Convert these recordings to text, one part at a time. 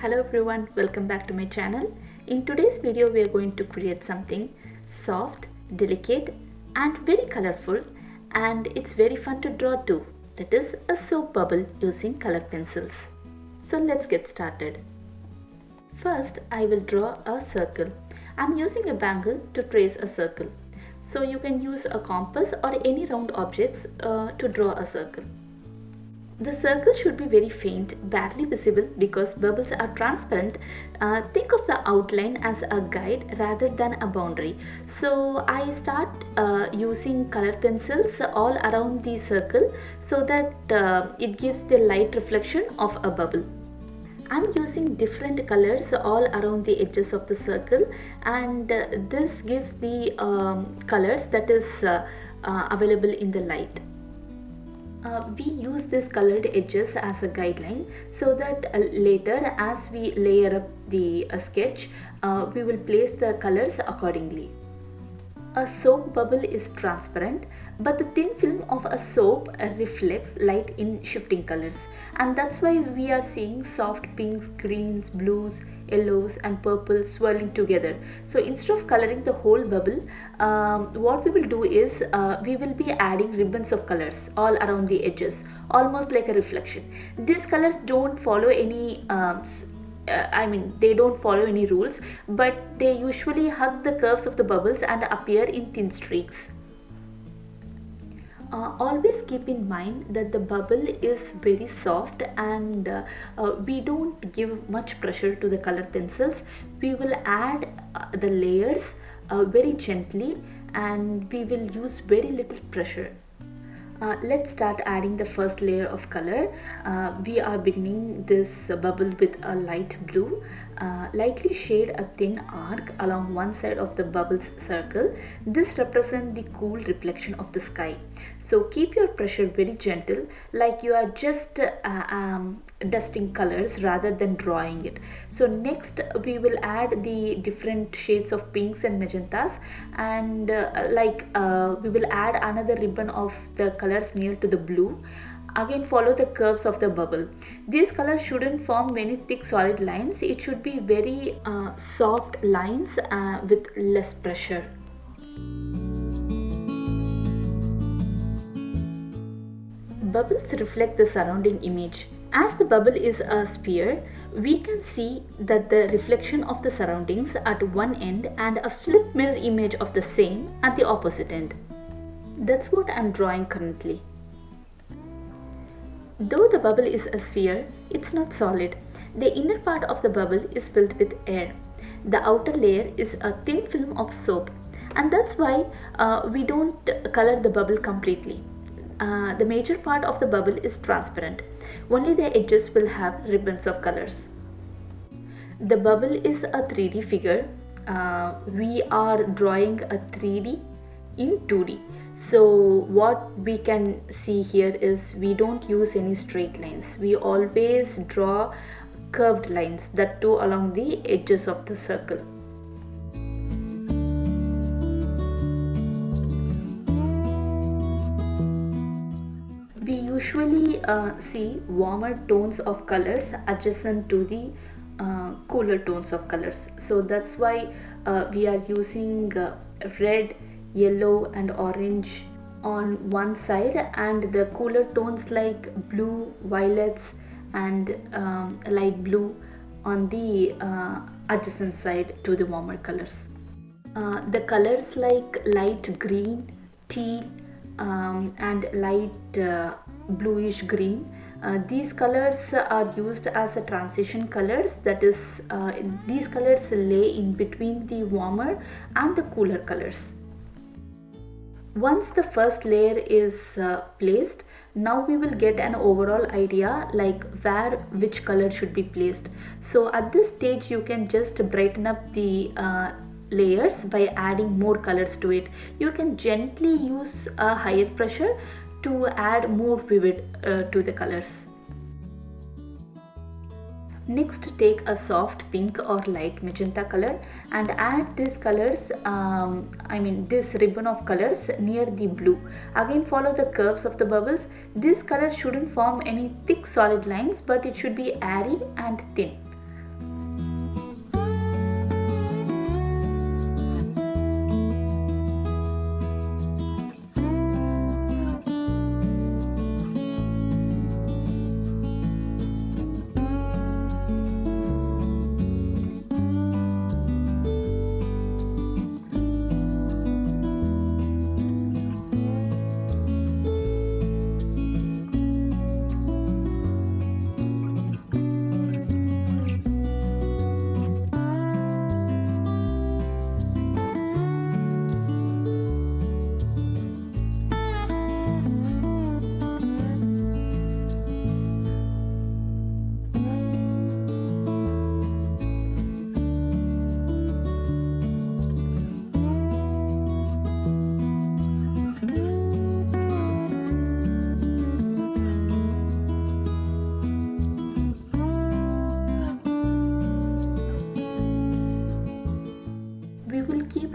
Hello everyone, welcome back to my channel. In today's video we are going to create something soft, delicate and very colorful, and it's very fun to draw too. That is a soap bubble using color pencils. So let's get started. First I will draw a circle. I'm using a bangle to trace a circle. So you can use a compass or any round objects to draw a circle. The circle should be very faint, barely visible because bubbles are transparent. Think of the outline as a guide rather than a boundary. So I start using color pencils all around the circle so that it gives the light reflection of a bubble. I'm using different colors all around the edges of the circle, and this gives the colors that is available in the light. We use these colored edges as a guideline so that later as we layer up the sketch, we will place the colors accordingly. A soap bubble is transparent, but the thin film of a soap reflects light in shifting colors, and that's why we are seeing soft pinks, greens, blues, yellows and purples swirling together. So instead of coloring the whole bubble, what we will do is we will be adding ribbons of colors all around the edges, almost like a reflection. These colors don't follow any they don't follow any rules, but they usually hug the curves of the bubbles and appear in thin streaks. Always keep in mind that the bubble is very soft, and we don't give much pressure to the color pencils. We will add the layers very gently, and we will use very little pressure. Let's start adding the first layer of color. We are beginning this bubble with a light blue. Lightly shade a thin arc along one side of the bubble's circle. This represents the cool reflection of the sky. So keep your pressure very gentle, like you are just dusting colors rather than drawing it. So next we will add the different shades of pinks and magentas, and we will add another ribbon of the colors near to the blue. Again follow the curves of the bubble. These colors shouldn't form many thick solid lines. It should be very soft lines with less pressure. Bubbles reflect the surrounding image. As the bubble is a sphere, we can see that the reflection of the surroundings at one end and a flip mirror image of the same at the opposite end. That's what I'm drawing currently. Though the bubble is a sphere, it's not solid. The inner part of the bubble is filled with air. The outer layer is a thin film of soap, and that's why we don't color the bubble completely. The major part of the bubble is transparent. Only the edges will have ribbons of colors. The bubble is a 3D figure. We are drawing a 3D in 2D. So what we can see here is we don't use any straight lines. We always draw curved lines, that too along the edges of the circle. We usually see warmer tones of colors adjacent to the cooler tones of colors. So that's why we are using red, yellow and orange on one side, and the cooler tones like blue, violets and light blue on the adjacent side to the warmer colors. The colors like light green, teal and light bluish green, these colors are used as a transition colors. That is, these colors lay in between the warmer and the cooler colors. Once the first layer is placed, now we will get an overall idea like where which color should be placed. So at this stage you can just brighten up the layers by adding more colors to it. You can gently use a higher pressure to add more vivid to the colors. Next, take a soft pink or light magenta color and add these colors, this ribbon of colors near the blue. Again follow the curves of the bubbles. This color shouldn't form any thick solid lines, but it should be airy and thin.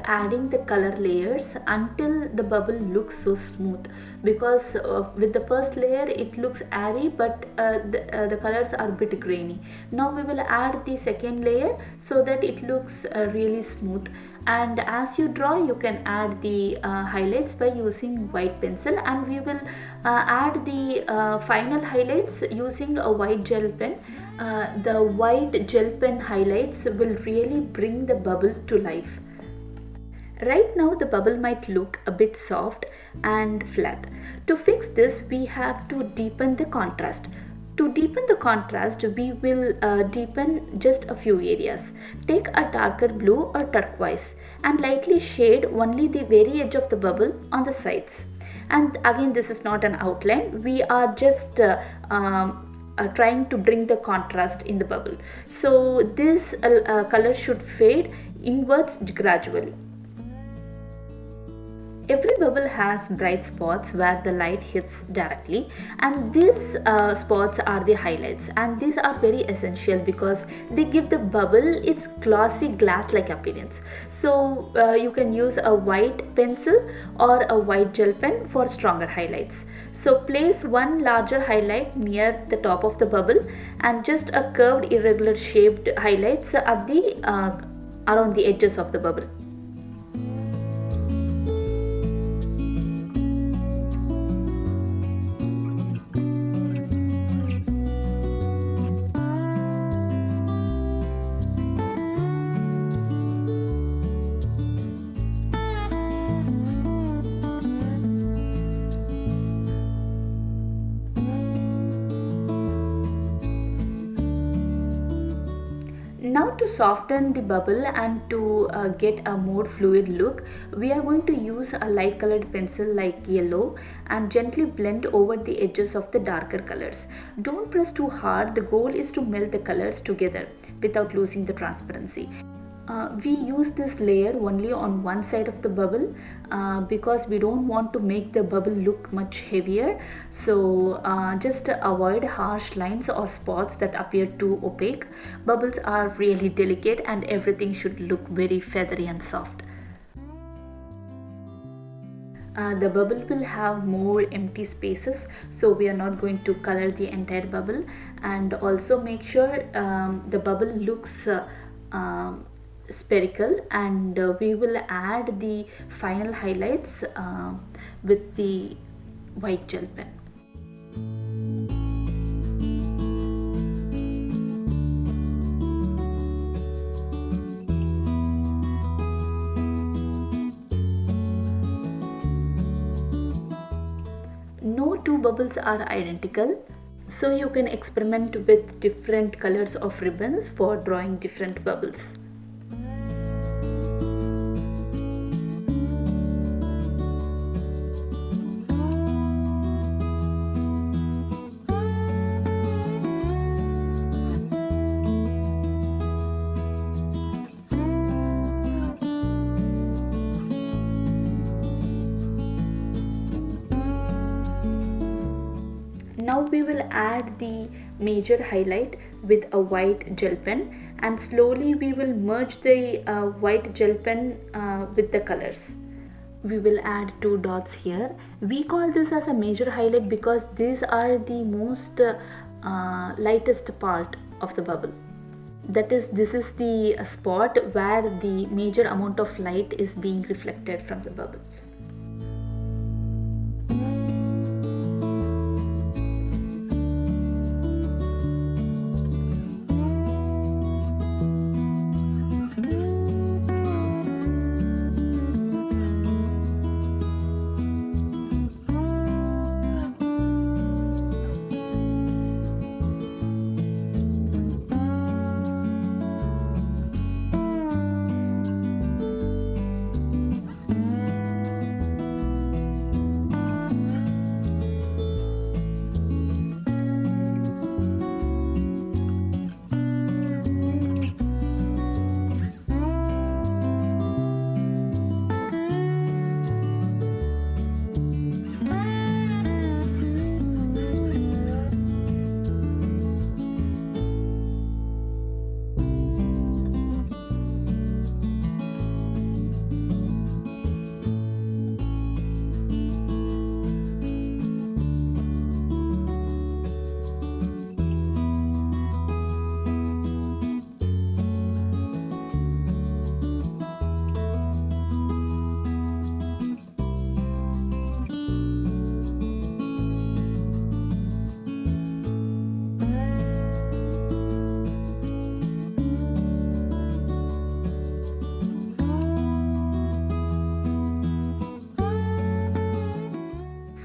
adding the color layers until the bubble looks so smooth, because with the first layer it looks airy, but the colors are a bit grainy. Now we will add the second layer so that it looks really smooth. And as you draw, you can add the highlights by using white pencil, and we will add the final highlights using a white gel pen. The white gel pen highlights will really bring the bubble to life. Right now the bubble might look a bit soft and flat. To fix this, we have to deepen the contrast. To deepen the contrast, we will deepen just a few areas. Take a darker blue or turquoise and lightly shade only the very edge of the bubble on the sides. And again, this is not an outline, we are just trying to bring the contrast in the bubble. So this color should fade inwards gradually. Every bubble has bright spots where the light hits directly, and these spots are the highlights, and these are very essential because they give the bubble its glossy glass-like appearance. So you can use a white pencil or a white gel pen for stronger highlights. So place one larger highlight near the top of the bubble and just a curved irregular shaped highlights at the around the edges of the bubble. Now to soften the bubble and to get a more fluid look, we are going to use a light colored pencil like yellow and gently blend over the edges of the darker colors. Don't press too hard, the goal is to melt the colors together without losing the transparency. We use this layer only on one side of the bubble because we don't want to make the bubble look much heavier. So just avoid harsh lines or spots that appear too opaque. Bubbles are really delicate and everything should look very feathery and soft. The bubble will have more empty spaces, so we are not going to color the entire bubble. And also make sure the bubble looks spherical, and we will add the final highlights with the white gel pen. No two bubbles are identical, so you can experiment with different colors of ribbons for drawing different bubbles. Now we will add the major highlight with a white gel pen, and slowly we will merge the white gel pen with the colors. We will add two dots here. We call this as a major highlight because these are the most lightest part of the bubble. That is, this is the spot where the major amount of light is being reflected from the bubble.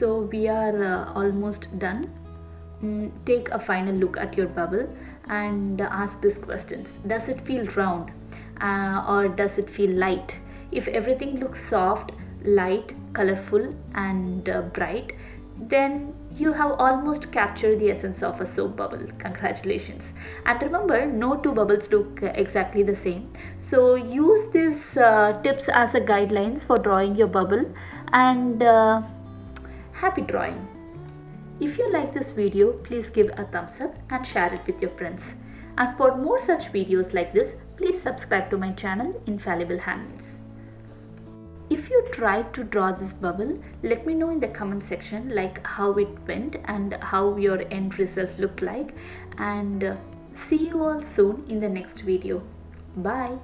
So we are almost done. Take a final look at your bubble and ask these questions. Does it feel round or does it feel light? If everything looks soft, light, colorful and bright, then you have almost captured the essence of a soap bubble. Congratulations. And remember, no two bubbles look exactly the same. So use these tips as a guidelines for drawing your bubble, and happy drawing. If you like this video, please give a thumbs up and share it with your friends. And for more such videos like this, please subscribe to my channel, Infallible Handles. If you tried to draw this bubble, let me know in the comment section like how it went and how your end result looked like. And see you all soon in the next video. Bye.